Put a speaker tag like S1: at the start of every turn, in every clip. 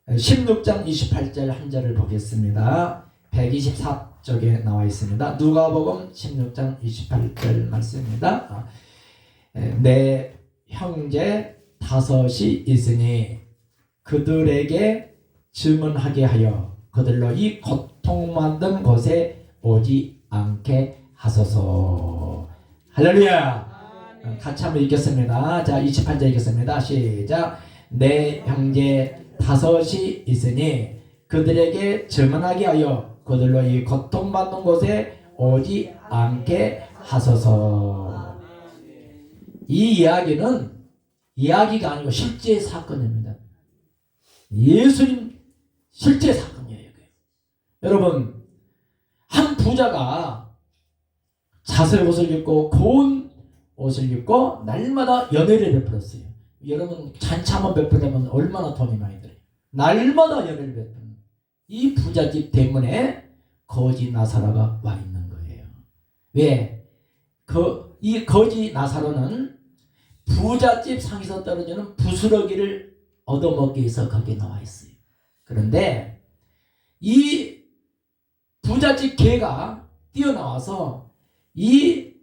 S1: 16장 28절 한 절을 보겠습니다. 124쪽에 나와 있습니다. 누가복음 16장 28절 말씀입니다. 내 형제 다섯이 있으니 그들에게 증언하게 하여 그들로 이 고통받는 곳에 오지 않게 하소서. 할렐루야. 같이 한번 읽겠습니다. 자, 28절 읽겠습니다. 시작. 내 형제 다섯이 있으니 그들에게 증언하게 하여 그들로 이 고통받는 곳에 오지 않게 하소서. 이 이야기는 이야기가 아니고 실제 사건입니다. 예수님 실제 사건이에요. 여러분, 한 부자가 자색 옷을 입고 고운 옷을 입고 날마다 연회를 베풀었어요. 여러분, 잔치 한번 베풀려면 얼마나 돈이 많이 들어요. 날마다 연회를 베푸는 이 부잣집 때문에 거지 나사로가 와 있는 거예요. 왜? 이 거지 나사로는 부잣집 상에서 떨어지는 부스러기를 얻어먹기 위해서 거기에 나와 있어요. 그런데 이 부잣집 개가 뛰어나와서 이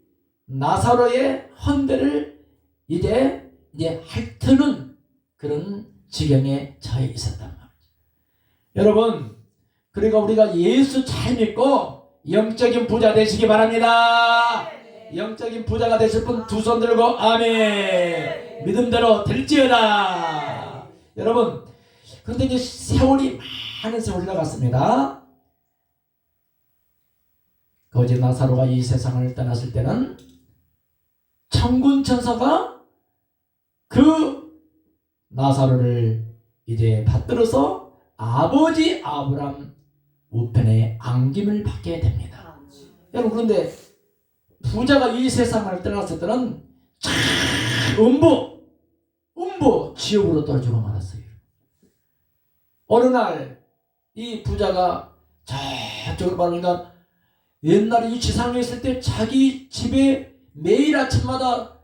S1: 나사로의 헌대를 이제 핥는 그런 지경에 처해 있었단 말이죠. 여러분, 그러니까 우리가 예수 잘 믿고 영적인 부자 되시기 바랍니다. 영적인 부자가 되실 분 두 손 들고 아멘. 믿음대로 될지어다. 여러분, 그런데 이제 세월이 많은 세월이 나갔습니다. 거지 나사로가 이 세상을 떠났을 때는 천군 천사가 그 나사로를 이제 받들어서 아버지 아브람 우편에 안김을 받게 됩니다. 여러분, 그런데 부자가 이 세상을 떠났을 때는 음부 지옥으로 떨어지고 말았어요. 어느 날 이 부자가 저쪽으로 가니까 옛날에 이 지상에 있을 때 자기 집에 매일 아침마다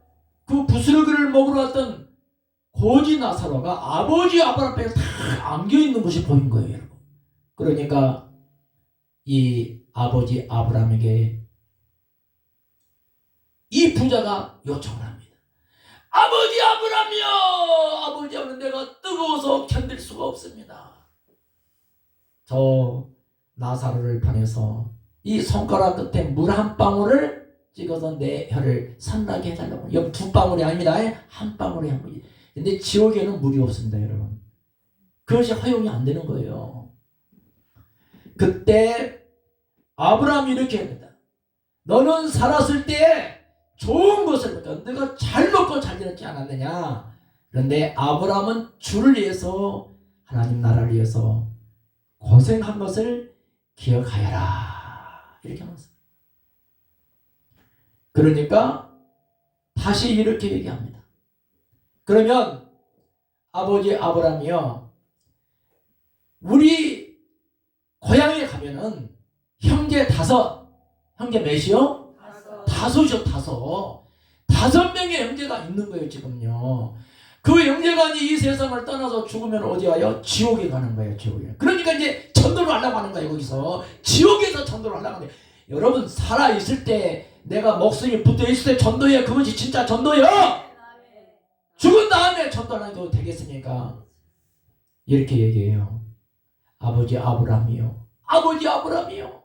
S1: 그 부스러기를 먹으러 왔던 고지 나사로가 아버지 아브람 앞에 다 안겨있는 것이 보인 거예요, 여러분. 그러니까 이 아버지 아브람에게 이 부자가 요청을 합니다. 아버지 아브람이여, 아버지 아브람, 내가 뜨거워서 견딜 수가 없습니다. 저 나사로를 보내서 이 손가락 끝에 물 한 방울을 찍어서 내 혀를 산나게 해달라고. 여기 두 방울이 아닙니다. 한 방울이 한 방울. 근데 지옥에는 물이 없습니다, 여러분. 그것이 허용이 안 되는 거예요. 그때 아브라함이 이렇게 합니다. 너는 살았을 때 좋은 것을 먹었다. 내가 잘 먹고 잘 지냈지 않았느냐. 그런데 아브라함은 주를 위해서, 하나님 나라를 위해서 고생한 것을 기억하여라. 이렇게 말했습니다. 그러니까 다시 이렇게 얘기합니다. 그러면 아버지 아브라함이요, 우리 고향에 가면은 형제 다섯, 형제 몇이요? 다섯이요, 다섯 명의 형제가 있는 거예요, 지금요. 그 형제가 이 세상을 떠나서 죽으면 어디 가요? 지옥에 가는 거예요, 지옥에. 그러니까 이제 전도를 하려고 하는 거예요, 거기서. 지옥에서 전도를 하려고 하는 거예요. 여러분, 살아있을 때, 내가 목숨이 붙어있을 때 전도해. 그것이 진짜 전도요! 죽은 다음에 전도하는 게 되겠습니까? 이렇게 얘기해요. 아버지 아브라함이요. 아버지 아브라함이요.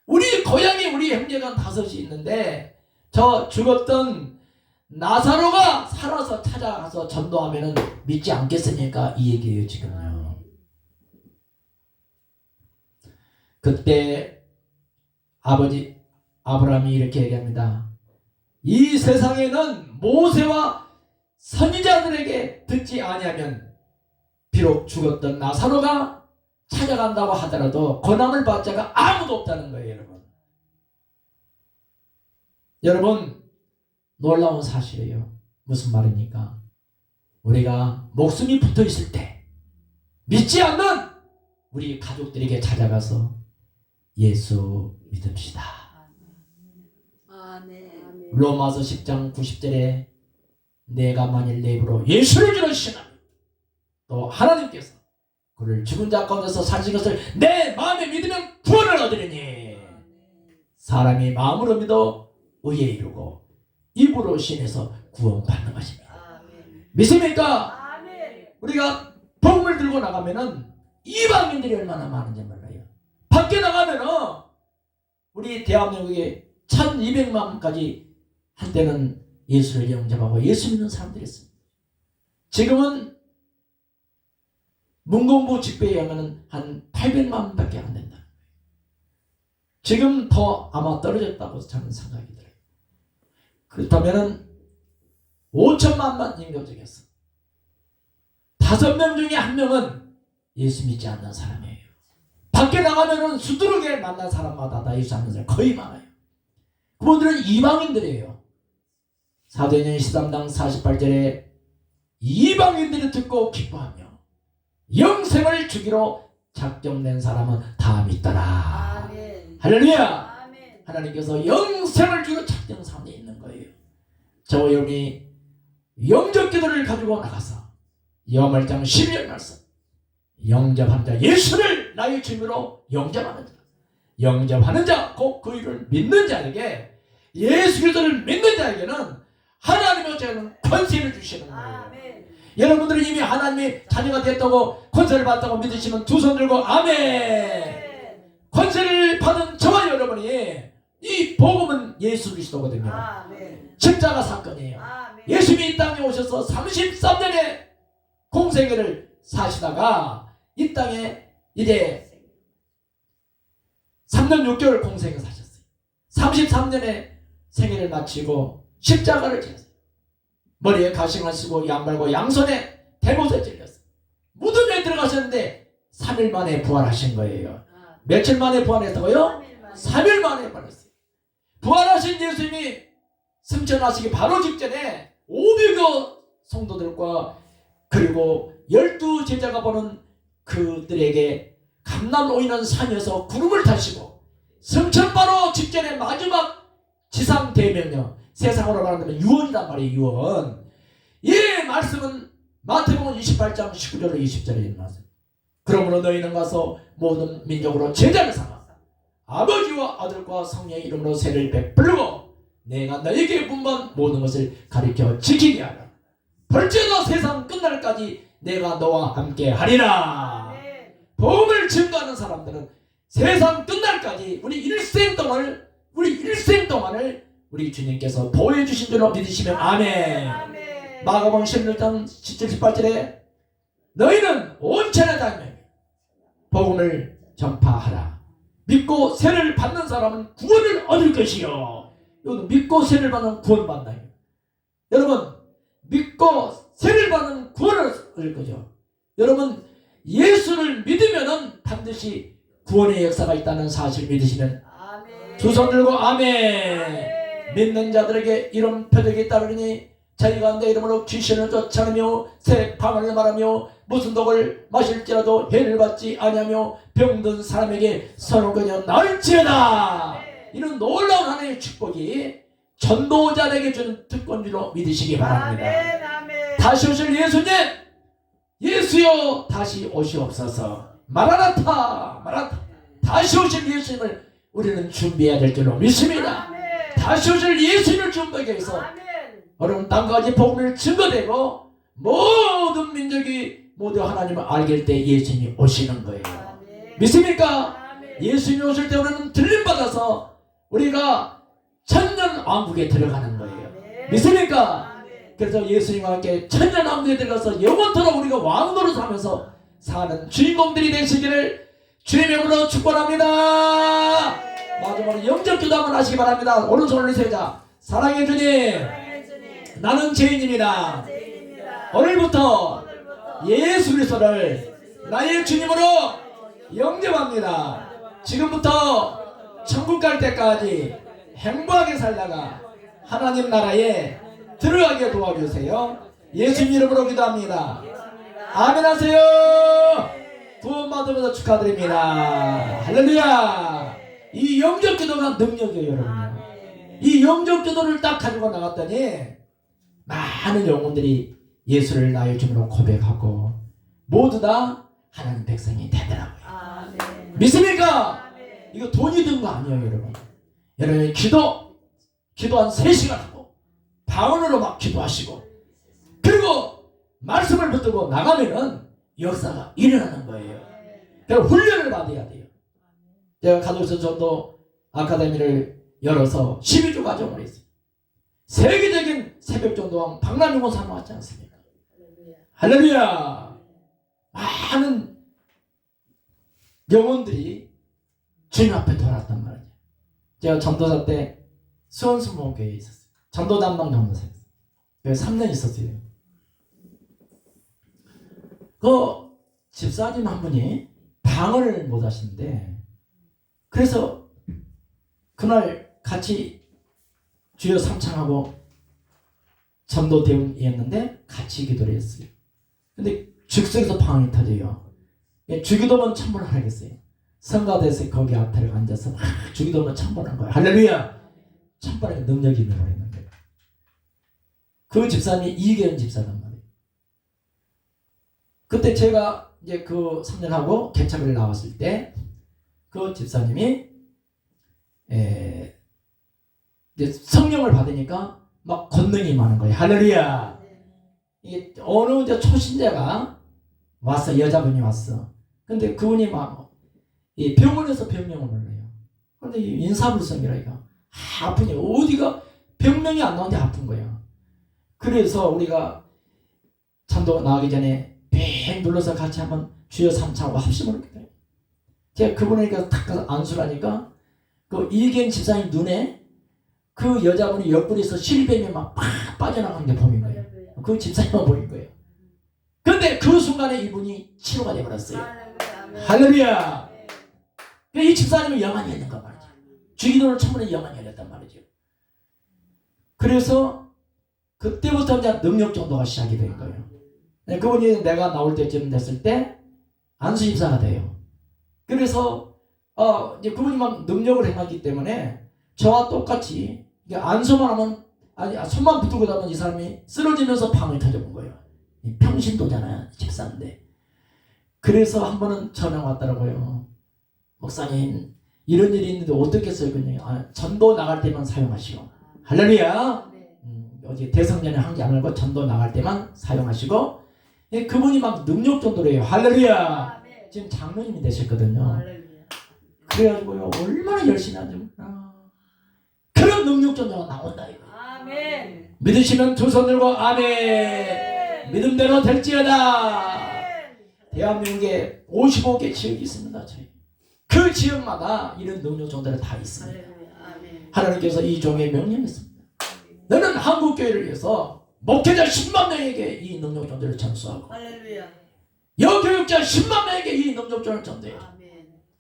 S1: 우리 고향에 우리 형제가 다섯이 있는데, 저 죽었던 나사로가 살아서 찾아가서 전도하면은 믿지 않겠습니까? 이 얘기예요, 지금요. 그때 아버지 아브라함이 이렇게 얘기합니다. 이 세상에는 모세와 선지자들에게 듣지 아니하면 비록 죽었던 나사로가 찾아간다고 하더라도 권함을 받을 자가 아무도 없다는 거예요, 여러분. 여러분, 놀라운 사실이에요. 무슨 말입니까? 우리가 목숨이 붙어 있을 때 믿지 않는 우리 가족들에게 찾아가서 예수 믿읍시다. 로마서 10장 90절에 내가 만일 내 입으로 예수를 주시면 또 하나님께서 그를 죽은 자 가운데서 살리신 것을 내 마음에 믿으면 구원을 얻으리니 사람이 마음으로 믿어 의에 이르고 입으로 신에서 구원받는 것입니다. 믿습니까? 우리가 복음을 들고 나가면은 이방인들이 얼마나 많은지 몰라요. 밖에 나가면은 우리 대한민국에 1200만까지 한때는 예수를 영접하고 예수 믿는 사람들이 있습니다. 지금은 문공부 집회에 의하면 한 800만밖에 안 된다. 지금 더 아마 떨어졌다고 저는 생각이 들어요. 그렇다면 5천만만 임금적이었어. 5명 중에 1명은 예수 믿지 않는 사람이에요. 밖에 나가면은 수두룩에 만난 사람마다 다 예수 믿는 사람 거의 많아요. 그분들은 이방인들이에요. 사도행전 23장 48절에 이방인들이 듣고 기뻐하며 영생을 주기로 작정된 사람은 다 믿더라.
S2: 아멘.
S1: 할렐루야.
S2: 아멘.
S1: 하나님께서 영생을 주기로 작정된 사람이 있는 거예요. 저와 여러분이 영접 기도를 가지고 나가서 요한말장 12절 말씀 영접하는 자 예수를 나의 주님으로 영접하는 자 영접하는 자 곧 그 이름을 믿는 자에게 예수 그리스도를 믿는 자에게는 하나님의 어쩌는 권세를 주시는 거예요.
S2: 아멘.
S1: 여러분들은 이미 하나님의 자녀가 됐다고 권세를 받았다고 믿으시면 두 손 들고 아멘.
S2: 아멘.
S1: 권세를 받은 저와 여러분이 이 복음은 예수 그리스도거든요.
S2: 아멘.
S1: 십자가 사건이에요.
S2: 아멘.
S1: 예수님이 이 땅에 오셔서 33년의 공생애를 사시다가 이 땅에 이제 3년 6개월 공생을 사셨어요. 33년의 생애를 마치고 십자가를 지었어요. 머리에 가시관을 쓰고 양말과 양손에 대못을 찔렸어요. 무덤에 들어가셨는데 3일 만에 부활하신 거예요. 며칠 만에 부활했다고요? 3일 만에 부활했어요. 부활하신 예수님이 승천하시기 바로 직전에 500여 성도들과 그리고 12제자가 보는 그들에게 감람 오이는 산에서 구름을 타시고 승천 바로 직전에 마지막 지상 대명령, 세상으로 말하면 유언이란 말이에요. 유언. 이 말씀은 마태복음 28장 19절로 20절에 있는 말씀. 그러므로 너희는 가서 모든 민족으로 제자를 삼아 아버지와 아들과 성령의 이름으로 세를 베풀고 내가 너희에게 분반 모든 것을 가르쳐 지키게 하라. 벌죄도 세상 끝날까지 내가 너와 함께 하리라. 복음을 증거하는 사람들은 세상 끝날까지 우리 일생 동안을 우리 주님께서 보호해 주신 줄로 믿으시면 아멘. 마가복음 16장 17, 18절에 너희는 온 천하 다니며 복음을 전파하라. 믿고 세를 받는 사람은 구원을 얻을 것이요. 여기도 믿고 세를 받는 구원 받나요? 여러분 믿고 세를 받는 구원을 얻을 거죠. 여러분 예수를 믿으면은 반드시 구원의 역사가 있다는 사실을 믿으시면 두 손 들고 아멘. 믿는 자들에게 이런 표적이 있다그러니 자기가 내 이름으로 귀신을 쫓아내며 새 방언을 말하며 무슨 독을 마실지라도 해를 받지 아니하며 병든 사람에게 선을 나을지어다. 이런 놀라운 하나님의 축복이 전도자에게 주는 특권으로 믿으시기 바랍니다. 다시 오실 예수님, 예수여 다시 오시옵소서. 마라나타 마라나타. 다시 오실 예수님을 우리는 준비해야 될 줄로 믿습니다. 다시 오실 예수님을 준비하기 위해서 여러분 땅까지 복음을 증거되고 모든 민족이 모두 하나님을 알게 될 때 예수님이 오시는 거예요. 믿습니까? 예수님이 오실 때 우리는 들림받아서 우리가 천년 왕국에 들어가는 거예요. 믿습니까? 그래서 예수님과 함께 천년 왕국에 들어가서 영원토록 우리가 왕노릇 하면서 사는 주인공들이 되시기를 주님의 이름으로 축복합니다. 마지막으로 영접기도 한번 하시기 바랍니다. 오른손을 올리세요. 사랑의 주님, 나는 죄인입니다. 오늘부터 예수 그리스도를 나의 주님으로 영접합니다. 지금부터 천국 갈 때까지 행복하게 살다가 하나님 나라에 들어가게 도와주세요. 예수님 이름으로 기도합니다. 아멘 하세요. 구원받으면서 축하드립니다. 할렐루야. 이 영접기도가 능력이에요, 여러분. 이 영접기도를 딱 가지고 나갔더니 많은 영혼들이 예수를 나의 주님으로 고백하고 모두 다 하나님 백성이 되더라고요.
S2: 아멘.
S1: 믿습니까?
S2: 아멘.
S1: 이거 돈이 든 거 아니에요, 여러분. 여러분이 기도 한 3시간 하고 방언으로 막 기도하시고 그리고 말씀을 붙들고 나가면은 역사가 일어나는 거예요. 그럼 훈련을 받아야 돼요. 제가 가톨릭 전도 아카데미를 열어서 12주 과정을 했어요. 세계적인 새벽 전도왕 박남용 사람 왔지 않습니까? 할렐루야. 많은 영혼들이 주님 앞에 돌아왔단 말이죠. 제가 전도사 때 수원수목교회에 있었어요. 전도 담당 전도사였어요. 3년 있었어요. 그 집사님 한 분이 방언을 못 하시는데 그래서 그날 같이 주여 삼창하고 전도 대운이었는데 같이 기도를 했어요. 근데 즉석에서 방언이 터져요. 주기도문 천번을 하겠어요. 성가대에서 거기 앞에 앉아서 막 주기도문 천번한 거예요. 할렐루야. 천번의 능력이 있는 거예요. 그 집사님이 이계현 집사단 말이에요. 그때 제가 이제 그 3년 하고 개척을 나왔을 때 그 집사님이 이제 성령을 받으니까 막 권능이 많은 거예요. 할렐루야. 이게 어느 이제 초신자가 왔어. 여자분이 왔어. 근데 그분이 막 이 병원에서 병명을 올려요. 근데 인사불성이라니까 아프니 어디가 병명이 안 나오는데 아픈 거야. 그래서 우리가 전도 나가기 전에 뱅 눌러서 같이 한번 주여 삼창하고 합심을 했거든요. 제가 그분에게 탁 가서 안수를 하니까 그 이계현 집사님 눈에 그 여자분이 옆구리에서 실뱀이 막 팍 빠져나가는 게 보인 거예요. 그 집사님만 보인 거예요. 근데 그 순간에 이분이 치료가 되어버렸어요. 할렐루야. 이 집사님은 영안이 열렸단 말이죠. 주기도를 천번에 영안이 열렸단 말이죠. 그래서 그때부터 이제 능력 정도가 시작이 된 거예요. 그분이 내가 나올 때쯤 됐을 때 안수 집사가 돼요. 그래서 이제 그분이 막 능력을 행하기 때문에 저와 똑같이 안수만 하면 손만 붙들고 나면 이 사람이 쓰러지면서 방을 터져본 거예요. 평신도잖아요, 집사인데. 그래서 한 번은 전화 왔더라고요. 목사님 이런 일이 있는데 어떻게 써요? 그냥 전도 나갈 때만 사용하시고 할렐루야. 어제 대성전에 한 게 아니고 전도 나갈 때만 사용하시고 그분이 막 능력 전도를 해요. 할렐루야. 지금 장로님이 되셨거든요. 그래가지고요 얼마나 열심히 하죠. 그런 능력 전도가 나온다 이거.
S2: 아멘.
S1: 믿으시면 두 손 들고 아멘. 믿음대로 될지어다. 대한민국에 55개 지역이 있습니다. 저희. 그 지역마다 이런 능력 전도를 다 있습니다. 하나님께서 이 종에 명령했습니다. 너는 한국교회를 위해서 목회자 10만 명에게 이 능력 전도를 전수하고 여교육자 10만 명에게 이 능력 전도를 전도해.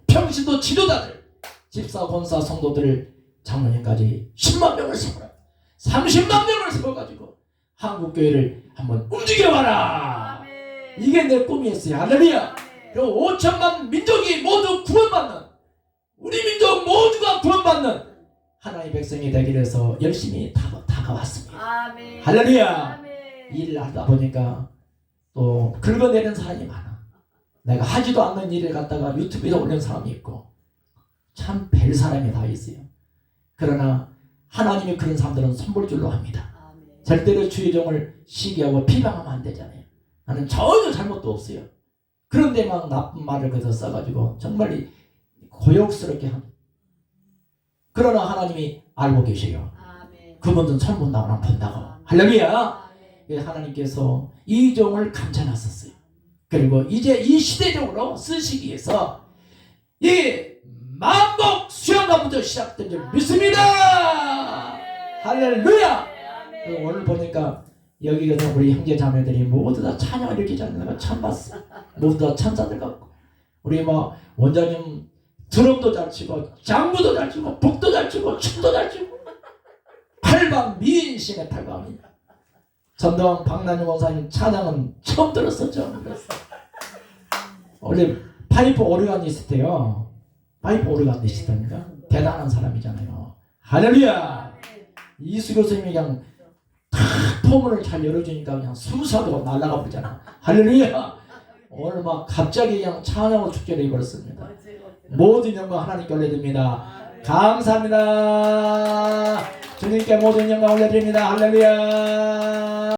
S1: 평신도 지도자들, 집사, 권사, 성도들, 장로님까지 10만 명을 세워라. 30만 명을 세워가지고 한국교회를 한번 움직여봐라. 이게 내 꿈이었어요. 할렐루야. 그리고 5천만 민족이 모두 구원받는, 우리 민족 모두가 구원받는 하나님의 백성이 되기 위해서 열심히 다가왔습니다.
S2: 아멘.
S1: 할렐루야.
S2: 아멘.
S1: 일을 하다 보니까 또 긁어내는 사람이 많아. 내가 하지도 않는 일을 갖다가 유튜브에 올리는 사람이 있고 참 별 사람이 다 있어요. 그러나 하나님이 그런 사람들은 손볼줄로 합니다.
S2: 아멘.
S1: 절대로 주의 종을 시기하고 비방하면 안 되잖아요. 나는 전혀 잘못도 없어요. 그런데 막 나쁜 말을 거기서 써가지고 정말 고역스럽게 합니다. 그러나 하나님이 알고 계셔요.
S2: 아멘.
S1: 그분들은 손 본다고 안 본다고. 할렐루야. 하나님께서 이 종을 감춰놨었어요. 그리고 이제 이 시대적으로 쓰시기 위해서 이 만복 수양가부터 시작된 줄 믿습니다. 할렐루야. 오늘 보니까 여기에서 우리 형제 자매들이 모두 다 찬양을 이렇게 자는 거 처음 봤어. 모두 다 천사들 같고 우리 뭐 원장님 드럼도 잘 치고 장구도 잘 치고 북도 잘 치고 춤도 잘 치고 팔방 미인신의 팔방입니다. 전도왕 박남용 원사님 찬양은 처음 들었었죠. 원래 파이프 오르간이 있을 때요. 파이프 오르간이 있을 때니까 대단한 사람이잖아요. 할렐루야. 이수 교수님이 그냥 탁 포문을 잘 열어주니까 그냥 순수하게 날아가 버리잖아. 할렐루야. 오늘 막 갑자기 그냥 찬양으로 축제를 해버렸습니다.
S2: 멋지고.
S1: 모든 영광 하나님께 올려드립니다. 감사합니다. 주님께 모든 영광 올려드립니다. 할렐루야.